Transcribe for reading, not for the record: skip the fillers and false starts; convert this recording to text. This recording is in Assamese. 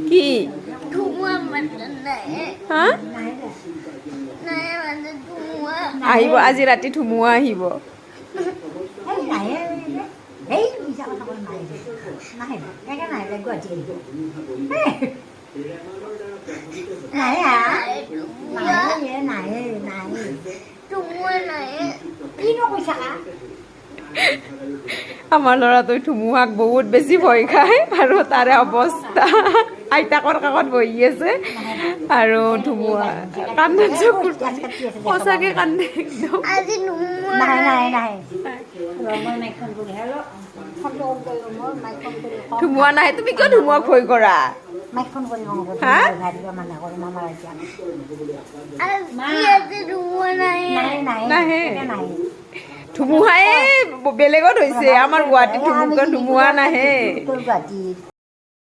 কি ধুমুহা মানে নাই হা নাই মানে ধুমুহা আহিব আজি ৰাতি ধুমুহা আহিব এই নাহে এই মিছা কথা ক'লে নাহে একে নাহে গুৱাহাটী আহিব নাহে নাহে নাহে নাহে ধুমুহা নাই কিনো কৈছা আমাৰ ল'ৰাটোৱে ধুমুহাক বহুত বেছি ভয় খায় আৰু তাৰে অৱস্থা আইতাকৰ কাষত বহি আছে আৰু ধুমুহা কান্দে চকুৰ পানী সঁচাকে কান্দে একদম আজি ধুমুহা নাহে নাই নাহে নাহে মই মাইকখন কৰি হেল্ল' ফোনটো অন কৰি মই মাইকখন কৰি ধুমুহা নাহে তুমি কিয় ধুমুহাক ভয় কৰা মাইকখন কৰি কওঁ হা? ভাবিব মানা কৰি মামাৰ এতিয়া আজি ধুমুহা নাই নাহে নাহে নাহে। একে নাহে ধুমুহাই বেলেগত হৈছে আমাৰ গুৱাহাটীত ধুমুহা নাহে উত্তৰ গুৱাহাটীত